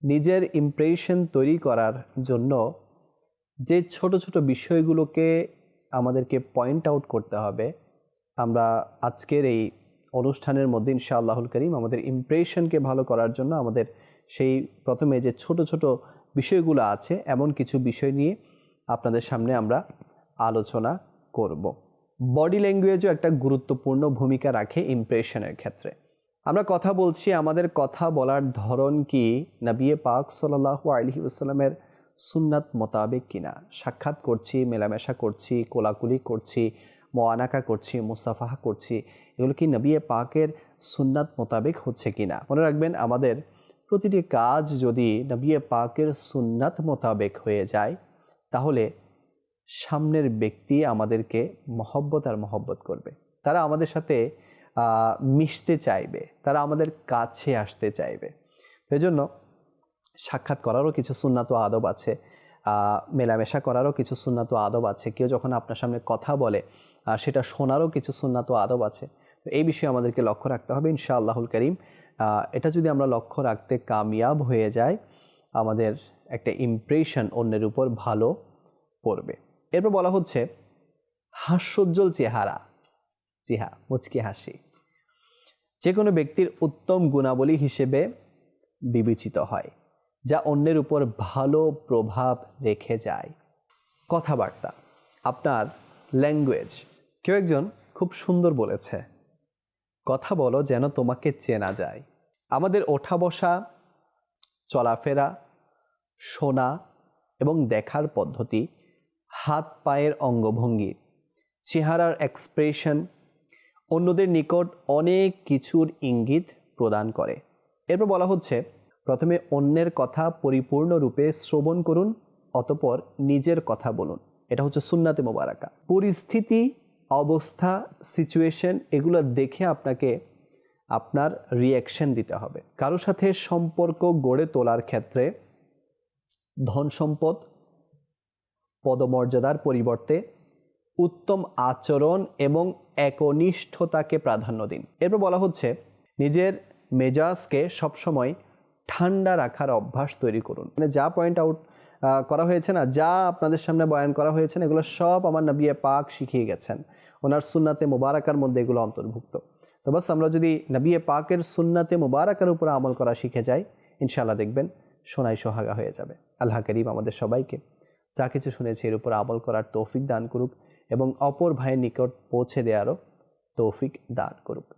নিজের ইমপ্রেশন তৈরি করার জন্য যে ছোট ছোট বিষয়গুলোকে আমাদেরকে পয়েন্ট আউট করতে হবে, আমরা আজকের এই অনুষ্ঠানের মধ্যে ইনশাআল্লাহুল করিম আমাদের ইমপ্রেশনকে ভালো করার জন্য আমাদের সেই প্রথমে যে ছোট ছোট বিষয়গুলো আছে এমন কিছু বিষয় নিয়ে আপনাদের সামনে আমরা আলোচনা করব। বডি ল্যাঙ্গুয়েজও একটা গুরুত্বপূর্ণ ভূমিকা রাখে ইমপ্রেশনের ক্ষেত্রে। আমরা কথা বলছি, আমাদের কথা বলার ধরন কি নবী পাক সাল্লাল্লাহু আলাইহি ওয়াসাল্লামের সুন্নাত মোতাবেক কিনা। সাক্ষাৎ করছি, মেলামেশা করছি, কোলাকুলি করছি, মোয়ানাকা করছি, মুসাফাহা করছি, এগুলো কি নবী পাকের সুন্নাত মোতাবেক হচ্ছে কিনা। মনে রাখবেন, আমাদের প্রতিটি কাজ যদি নবী পাকের সুন্নাত মোতাবেক হয়ে যায় তাহলে সামনের ব্যক্তি আমাদেরকে মহব্বত আর মহব্বত করবে, তারা আমাদের সাথে মিশতে চাইবে, তারা আমাদের কাছে আসতে চাইবে। এজন্য সাক্ষাৎ করারও কিছু সুন্নাত ও আদব আছে, মেলামেশা করারও কিছু সুন্নাত ও আদব আছে। কেউ যখন আপনার সামনে কথা বলে সেটা শোনারও কিছু সুন্নাত ও আদব আছে। তো এই বিষয়ে আমাদেরকে লক্ষ্য রাখতে হবে ইনশাআল্লাহুল করিম। এটা যদি আমরা লক্ষ্য রাখতে কামিয়াব হয়ে যাই, আমাদের একটা ইমপ্রেশন অন্যের উপর ভালো পড়বে। এরপর বলা হচ্ছে হাস্যোজ্জ্বল চেহারা, জি হ্যাঁ, মুচকি হাসি যে কোনো ব্যক্তির উত্তম গুণাবলী হিসেবে বিবেচিত হয়, যা অন্যের উপর ভালো প্রভাব রেখে যায়। কথাবার্তা, আপনার ল্যাঙ্গুয়েজ। কেউ একজন খুব সুন্দর বলেছে, কথা বলো যেন তোমাকে চেনা যায়। আমাদের ওঠা বসা, চলাফেরা, শোনা এবং দেখার পদ্ধতি, হাত পায়ের অঙ্গভঙ্গি, চেহারার এক্সপ্রেশন অন্যদের নিকট অনেক কিছুর ইঙ্গিত প্রদান করে। এরপর বলা হচ্ছে প্রথমে অন্যের কথা পরিপূর্ণরূপে শ্রবণ করুন, অতঃপর নিজের কথা বলুন। এটা হচ্ছে সুন্নাতে মোবারাকা। পরিস্থিতি, অবস্থা, সিচুয়েশন এগুলো দেখে আপনাকে আপনার রিয়াকশন দিতে হবে। কারোর সাথে সম্পর্ক গড়ে তোলার ক্ষেত্রে ধন সম্পদ, পদমর্যাদার পরিবর্তে উত্তম আচরণ এবং একনিষ্ঠতাকে প্রাধান্য দিন। এরপর বলা হচ্ছে নিজের মেজাজকে সবসময় ঠান্ডা রাখার অভ্যাস তৈরি করুন। মানে যা পয়েন্ট আউট করা হয়েছে না, যা আপনাদের সামনে বয়ান করা হয়েছে না, এগুলো সব আমার নবী পাক শিখিয়ে গেছেন, ওনার সুন্নাতে মুবারাকার মধ্যে এগুলো অন্তর্ভুক্ত। তো বাস আমরা যদি নবী পাকের সুন্নাতে মুবারাকার উপর আমল করা শিখে যাই, ইনশাআল্লাহ দেখবেন সোনায় সোহাগা হয়ে যাবে। আল্লাহ করিম আমাদের সবাইকে যা কিছু শুনেছি এর উপর আমল করার তৌফিক দান করুক এবং অপর ভাইয়ের নিকট পৌঁছে দেওয়ারও তৌফিক দান করুক।